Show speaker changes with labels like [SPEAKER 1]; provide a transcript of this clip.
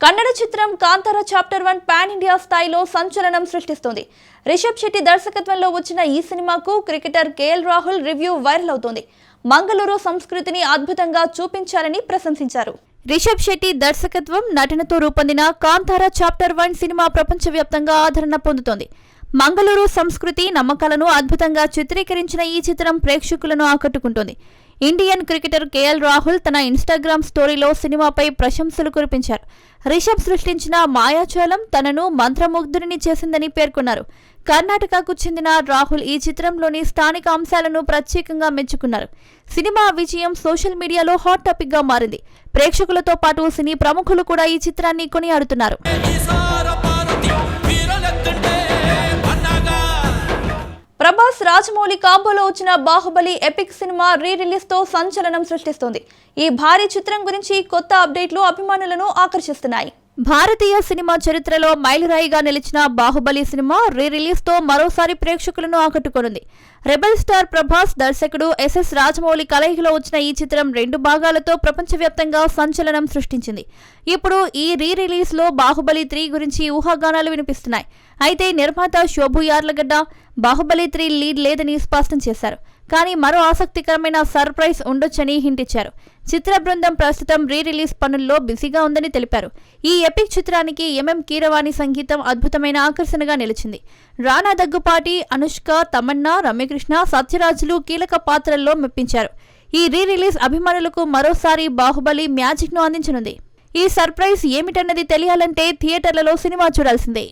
[SPEAKER 1] కన్నడ చిత్రం Kantara chapter 1 pan India స్థాయిలో సంచలనం సృష్టిస్తోంది. రిషబ్ శెట్టి దర్శకత్వంలో వచ్చిన ఈ సినిమాకు cricketer KL Rahul review viral అవుతోంది. మంగళూరు సంస్కృతిని అద్భుతంగా చూపించారని ప్రశంసించారు. రిషబ్ శెట్టి దర్శకత్వం, నటనతో రూపొందిన కాంతారా చాప్టర్ 1 సినిమా ప్రపంచవ్యాప్తంగా ఆదరణ పొందుతోంది. మంగళూరు సంస్కృతి, నమ్మకాలను అద్భుతంగా చిత్రీకరించిన ఈ చిత్రం ప్రేక్షకులను ఆకట్టుకుంటోంది. ఇండియన్ క్రికెటర్ కేఎల్ రాహుల్ తన ఇన్స్టాగ్రామ్ స్టోరీలో సినిమాపై ప్రశంసలు కురిపించారు. రిషబ్ సృష్టించిన మాయాజాలం తనను మంత్రముగ్ధుడిని చేసిందని పేర్కొన్నారు. కర్ణాటకకు చెందిన రాహుల్ ఈ చిత్రంలోని స్థానిక అంశాలను ప్రత్యేకంగా మెచ్చుకున్నారు. సినిమా విజయం సోషల్ మీడియాలో హాట్ టాపిక్ గా మారింది. ప్రేక్షకులతో పాటు సినీ ప్రముఖులు కూడా ఈ చిత్రాన్ని కొనియాడుతున్నారు. ప్రభాస్, రాజమౌళి కాంబోలో వచ్చిన బాహుబలి ఎపిక్ సినిమా రిలీజ్ తో సంచలనం సృష్టిస్తోంది. ఈ భారీ చిత్రం గురించి కొత్త అప్డేట్లు అభిమానులను ఆకర్షిస్తున్నాయి. భారతీయ సినిమా చరిత్రలో మైలురాయిగా నిలిచిన బాహుబలి సినిమా రిలీజ్ తో మరోసారి ప్రేక్షకులను ఆకట్టుకోనుంది. రెబల్ స్టార్ ప్రభాస్, దర్శకుడు ఎస్ఎస్ రాజమౌళి కలయికలో వచ్చిన ఈ చిత్రం 2 భాగాలతో ప్రపంచవ్యాప్తంగా సంచలనం సృష్టించింది. ఇప్పుడు ఈ రిలీజ్ లో బాహుబలి 3 గురించి ఊహాగానాలు వినిపిస్తున్నాయి. అయితే నిర్మాత శోభు యార్లగడ్డ బాహుబలి 3 లీడ్ లేదని స్పష్టం చేశారు. కానీ మరో ఆసక్తికరమైన సర్ప్రైజ్ ఉండొచ్చని హింట్ ఇచ్చారు. చిత్ర బృందం ప్రస్తుతం రిలీజ్ పనుల్లో బిజీగా ఉందని తెలిపారు. ఈ ఎపిక్ చిత్రానికి ఎంఎం కీరవాణి సంగీతం అద్భుతమైన ఆకర్షణగా నిలిచింది. రానా దగ్గుపాటి, అనుష్క, తమన్నా, రమ్యకృష్ణ, సత్యరాజులు కీలక పాత్రల్లో మెప్పించారు. ఈ రిలీజ్ అభిమానులకు మరోసారి బాహుబలి మ్యాజిక్ ను అందించనుంది. ఈ సర్ప్రైజ్ ఏమిటన్నది తెలియాలంటే థియేటర్లలో సినిమా చూడాల్సిందే.